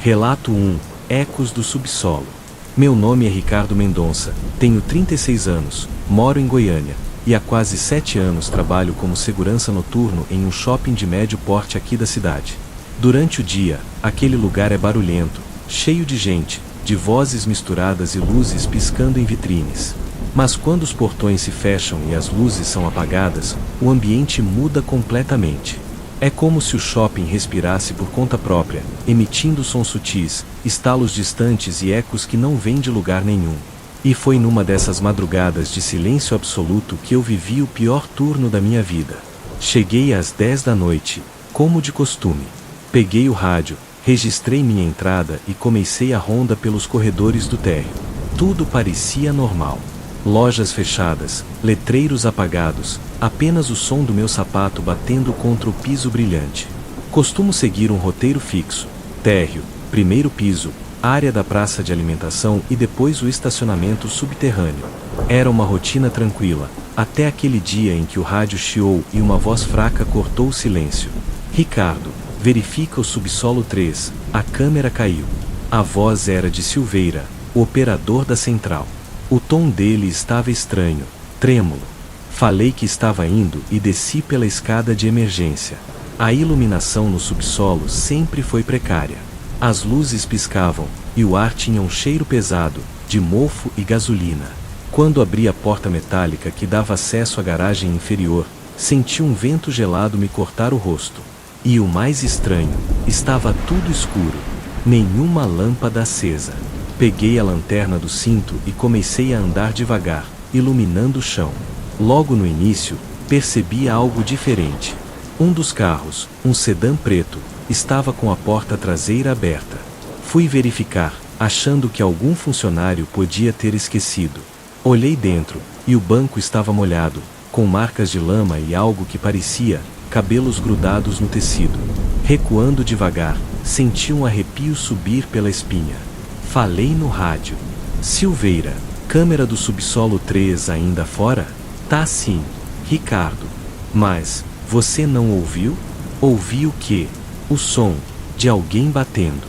Relato 1. Ecos do subsolo. Meu nome é Ricardo Mendonça, tenho 36 anos, moro em Goiânia, e há quase 7 anos trabalho como segurança noturno em um shopping de médio porte aqui da cidade. Durante o dia, aquele lugar é barulhento, cheio de gente, de vozes misturadas e luzes piscando em vitrines. Mas quando os portões se fecham e as luzes são apagadas, o ambiente muda completamente. É como se o shopping respirasse por conta própria, emitindo sons sutis, estalos distantes e ecos que não vêm de lugar nenhum. E foi numa dessas madrugadas de silêncio absoluto que eu vivi o pior turno da minha vida. Cheguei às 10 da noite, como de costume. Peguei o rádio, registrei minha entrada e comecei a ronda pelos corredores do térreo. Tudo parecia normal. Lojas fechadas, letreiros apagados, apenas o som do meu sapato batendo contra o piso brilhante. Costumo seguir um roteiro fixo: térreo, primeiro piso, área da praça de alimentação e depois o estacionamento subterrâneo. Era uma rotina tranquila, até aquele dia em que o rádio chiou e uma voz fraca cortou o silêncio. Ricardo, verifica o subsolo 3, a câmera caiu. A voz era de Silveira, o operador da central. O tom dele estava estranho, trêmulo. Falei que estava indo e desci pela escada de emergência. A iluminação no subsolo sempre foi precária. As luzes piscavam, e o ar tinha um cheiro pesado, de mofo e gasolina. Quando abri a porta metálica que dava acesso à garagem inferior, senti um vento gelado me cortar o rosto. E o mais estranho, estava tudo escuro. Nenhuma lâmpada acesa. Peguei a lanterna do cinto e comecei a andar devagar, iluminando o chão. Logo no início, percebi algo diferente. Um dos carros, um sedã preto, estava com a porta traseira aberta. Fui verificar, achando que algum funcionário podia ter esquecido. Olhei dentro, e o banco estava molhado, com marcas de lama e algo que parecia cabelos grudados no tecido. Recuando devagar, senti um arrepio subir pela espinha. Falei no rádio. Silveira, câmera do subsolo 3 ainda fora? Tá sim, Ricardo. Mas, você não ouviu? Ouvi o quê? O som de alguém batendo.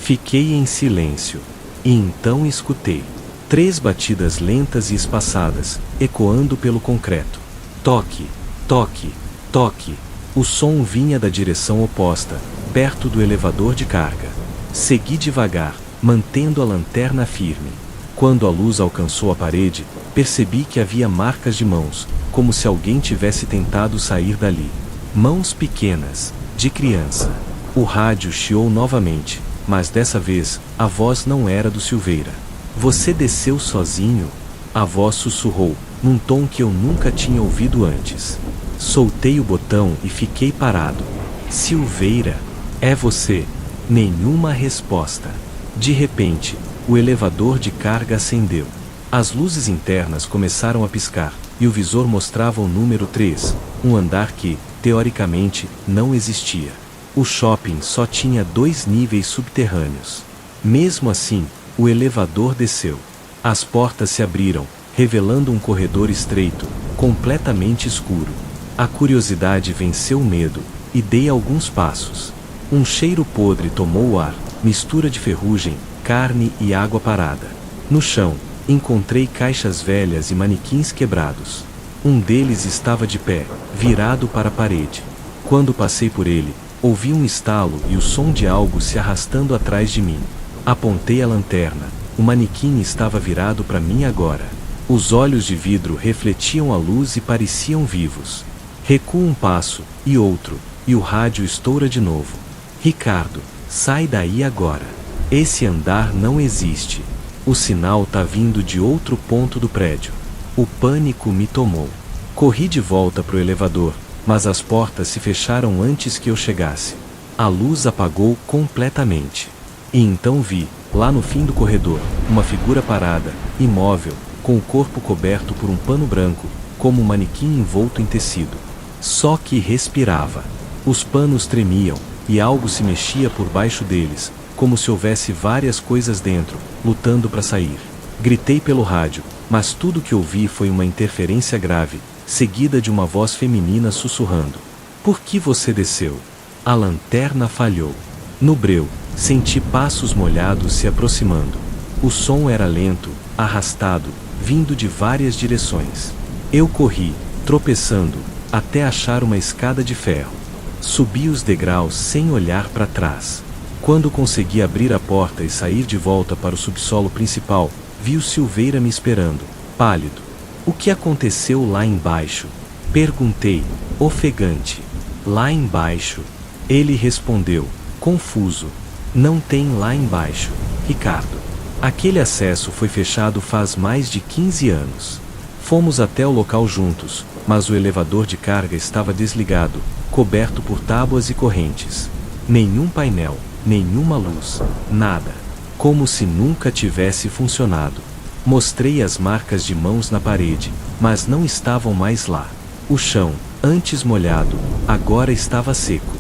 Fiquei em silêncio. E então escutei 3 batidas lentas e espaçadas, ecoando pelo concreto. Toque, toque, toque. O som vinha da direção oposta, perto do elevador de carga. Segui devagar, mantendo a lanterna firme. Quando a luz alcançou a parede, percebi que havia marcas de mãos, como se alguém tivesse tentado sair dali. Mãos pequenas, de criança. O rádio chiou novamente, mas dessa vez, a voz não era do Silveira. Você desceu sozinho? A voz sussurrou, num tom que eu nunca tinha ouvido antes. Soltei o botão e fiquei parado. Silveira, é você? Nenhuma resposta. De repente, o elevador de carga acendeu. As luzes internas começaram a piscar, e o visor mostrava o número 3, um andar que, teoricamente, não existia. O shopping só tinha 2 níveis subterrâneos. Mesmo assim, o elevador desceu. As portas se abriram, revelando um corredor estreito, completamente escuro. A curiosidade venceu o medo, e dei alguns passos. Um cheiro podre tomou o ar, mistura de ferrugem, carne e água parada. No chão, encontrei caixas velhas e manequins quebrados. Um deles estava de pé, virado para a parede. Quando passei por ele, ouvi um estalo e o som de algo se arrastando atrás de mim. Apontei a lanterna. O manequim estava virado para mim agora. Os olhos de vidro refletiam a luz e pareciam vivos. Recuo um passo, e outro, e o rádio estoura de novo. Ricardo, sai daí agora. Esse andar não existe. O sinal tá vindo de outro ponto do prédio. O pânico me tomou. Corri de volta pro elevador, mas as portas se fecharam antes que eu chegasse. A luz apagou completamente. E então vi, lá no fim do corredor, uma figura parada, imóvel, com o corpo coberto por um pano branco, como um manequim envolto em tecido. Só que respirava. Os panos tremiam, e algo se mexia por baixo deles, como se houvesse várias coisas dentro, lutando para sair. Gritei pelo rádio, mas tudo que ouvi foi uma interferência grave, seguida de uma voz feminina sussurrando. Por que você desceu? A lanterna falhou. No breu, Senti passos molhados se aproximando. O som era lento, arrastado, vindo de várias direções. Eu corri, tropeçando, até achar uma escada de ferro. Subi os degraus sem olhar para trás. Quando consegui abrir a porta e sair de volta para o subsolo principal, vi o Silveira me esperando, pálido. O que aconteceu lá embaixo? Perguntei, ofegante. Lá embaixo? Ele respondeu, confuso. Não tem lá embaixo, Ricardo. Aquele acesso foi fechado faz mais de 15 anos. Fomos até o local juntos, mas o elevador de carga estava desligado, coberto por tábuas e correntes. Nenhum painel, nenhuma luz, nada. Como se nunca tivesse funcionado. Mostrei as marcas de mãos na parede, mas não estavam mais lá. O chão, antes molhado, agora estava seco.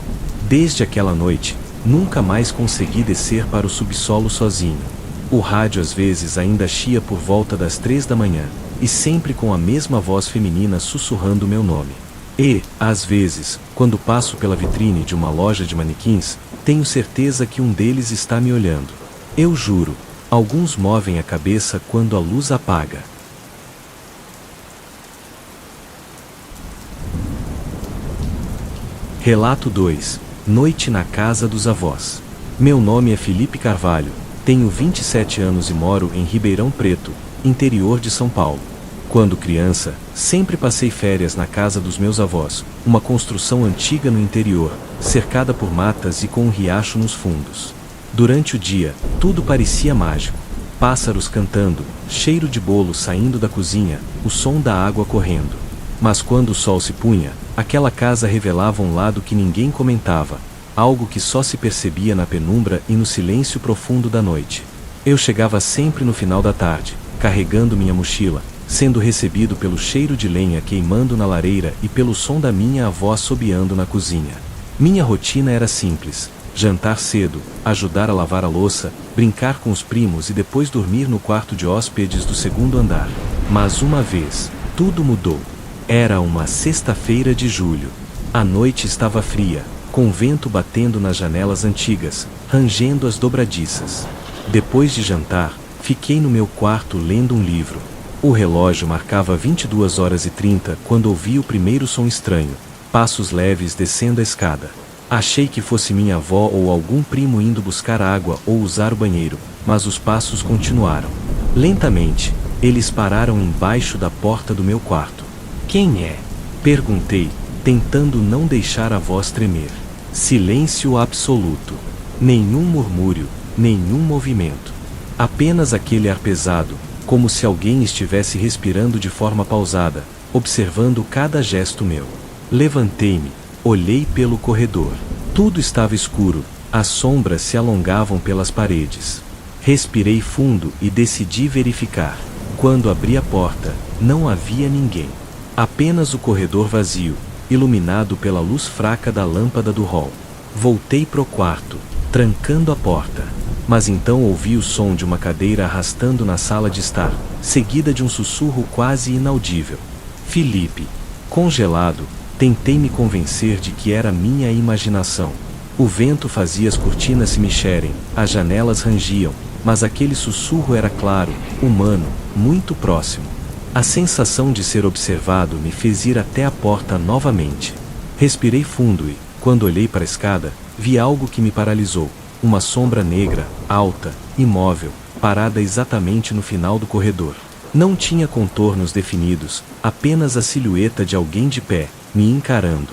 Desde aquela noite, nunca mais consegui descer para o subsolo sozinho. O rádio às vezes ainda chia por volta das 3 da manhã, e sempre com a mesma voz feminina sussurrando meu nome. E, às vezes, quando passo pela vitrine de uma loja de manequins, tenho certeza que um deles está me olhando. Eu juro, alguns movem a cabeça quando a luz apaga. Relato 2. Noite na casa dos avós. Meu nome é Felipe Carvalho, tenho 27 anos e moro em Ribeirão Preto, interior de São Paulo. Quando criança, sempre passei férias na casa dos meus avós, uma construção antiga no interior, cercada por matas e com um riacho nos fundos. Durante o dia, tudo parecia mágico. Pássaros cantando, cheiro de bolo saindo da cozinha, o som da água correndo. Mas quando o sol se punha, aquela casa revelava um lado que ninguém comentava, algo que só se percebia na penumbra e no silêncio profundo da noite. Eu chegava sempre no final da tarde, carregando minha mochila, sendo recebido pelo cheiro de lenha queimando na lareira e pelo som da minha avó assobiando na cozinha. Minha rotina era simples: jantar cedo, ajudar a lavar a louça, brincar com os primos e depois dormir no quarto de hóspedes do segundo andar. Mas uma vez, tudo mudou. Era uma sexta-feira de julho. A noite estava fria, com o vento batendo nas janelas antigas, rangendo as dobradiças. Depois de jantar, fiquei no meu quarto lendo um livro. O relógio marcava 22h30 quando ouvi o primeiro som estranho, passos leves descendo a escada. Achei que fosse minha avó ou algum primo indo buscar água ou usar o banheiro, mas os passos continuaram. Lentamente, eles pararam embaixo da porta do meu quarto. Quem é? Perguntei, tentando não deixar a voz tremer. Silêncio absoluto. Nenhum murmúrio, nenhum movimento. Apenas aquele ar pesado, como se alguém estivesse respirando de forma pausada, observando cada gesto meu. Levantei-me, olhei pelo corredor. Tudo estava escuro, as sombras se alongavam pelas paredes. Respirei fundo e decidi verificar. Quando abri a porta, não havia ninguém. Apenas o corredor vazio, iluminado pela luz fraca da lâmpada do hall. Voltei pro quarto, trancando a porta. Mas então ouvi o som de uma cadeira arrastando na sala de estar, seguida de um sussurro quase inaudível. Felipe. Congelado, tentei me convencer de que era minha imaginação. O vento fazia as cortinas se mexerem, as janelas rangiam, mas aquele sussurro era claro, humano, muito próximo. A sensação de ser observado me fez ir até a porta novamente. Respirei fundo e, quando olhei para a escada, vi algo que me paralisou. Uma sombra negra, alta, imóvel, parada exatamente no final do corredor. Não tinha contornos definidos, apenas a silhueta de alguém de pé, me encarando.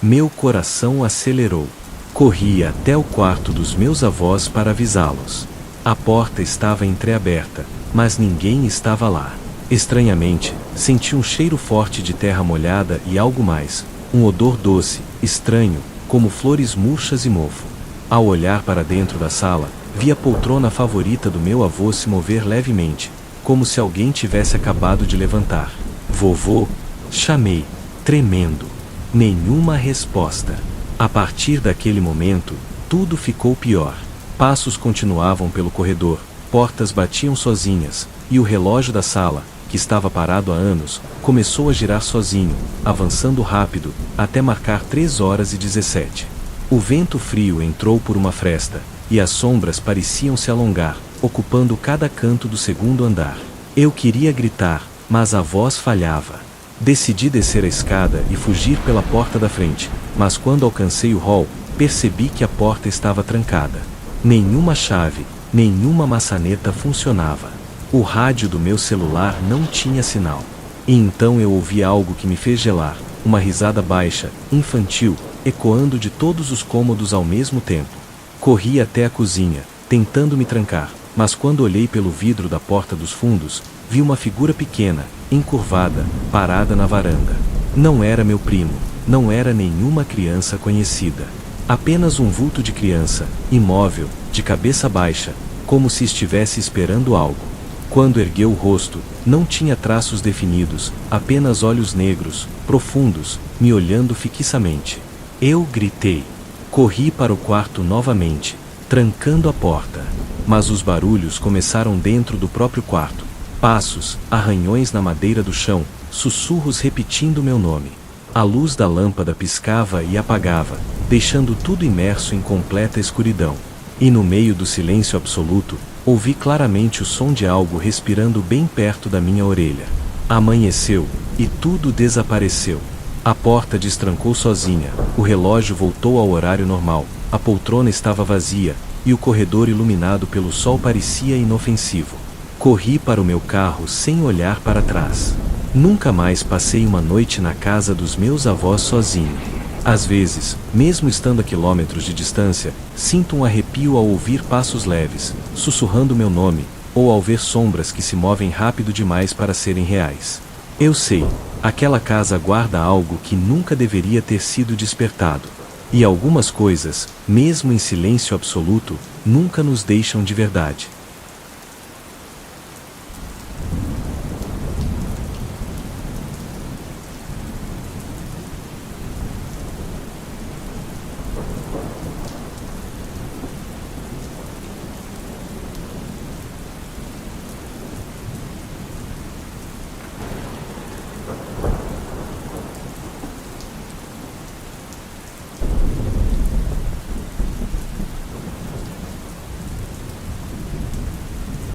Meu coração acelerou. Corri até o quarto dos meus avós para avisá-los. A porta estava entreaberta, mas ninguém estava lá. Estranhamente, senti um cheiro forte de terra molhada e algo mais, um odor doce, estranho, como flores murchas e mofo. Ao olhar para dentro da sala, vi a poltrona favorita do meu avô se mover levemente, como se alguém tivesse acabado de levantar. Vovô? Chamei, tremendo. Nenhuma resposta. A partir daquele momento, tudo ficou pior. Passos continuavam pelo corredor, portas batiam sozinhas, e o relógio da sala, que estava parado há anos, começou a girar sozinho, avançando rápido, até marcar 3h17. O vento frio entrou por uma fresta, e as sombras pareciam se alongar, ocupando cada canto do segundo andar. Eu queria gritar, mas a voz falhava. Decidi descer a escada e fugir pela porta da frente, mas quando alcancei o hall, percebi que a porta estava trancada. Nenhuma chave, nenhuma maçaneta funcionava. O rádio do meu celular não tinha sinal. E então eu ouvi algo que me fez gelar, uma risada baixa, infantil, ecoando de todos os cômodos ao mesmo tempo. Corri até a cozinha, tentando me trancar, mas quando olhei pelo vidro da porta dos fundos, vi uma figura pequena, encurvada, parada na varanda. Não era meu primo, não era nenhuma criança conhecida. Apenas um vulto de criança, imóvel, de cabeça baixa, como se estivesse esperando algo. Quando ergueu o rosto, não tinha traços definidos, apenas olhos negros, profundos, me olhando fixamente. Eu gritei. Corri para o quarto novamente, trancando a porta. Mas os barulhos começaram dentro do próprio quarto. Passos, arranhões na madeira do chão, sussurros repetindo meu nome. A luz da lâmpada piscava e apagava, deixando tudo imerso em completa escuridão. E no meio do silêncio absoluto, ouvi claramente o som de algo respirando bem perto da minha orelha. Amanheceu, e tudo desapareceu. A porta destrancou sozinha, o relógio voltou ao horário normal, a poltrona estava vazia, e o corredor iluminado pelo sol parecia inofensivo. Corri para o meu carro sem olhar para trás. Nunca mais passei uma noite na casa dos meus avós sozinho. Às vezes, mesmo estando a quilômetros de distância, sinto um arrepio ao ouvir passos leves, sussurrando meu nome, ou ao ver sombras que se movem rápido demais para serem reais. Eu sei, aquela casa guarda algo que nunca deveria ter sido despertado. E algumas coisas, mesmo em silêncio absoluto, nunca nos deixam de verdade.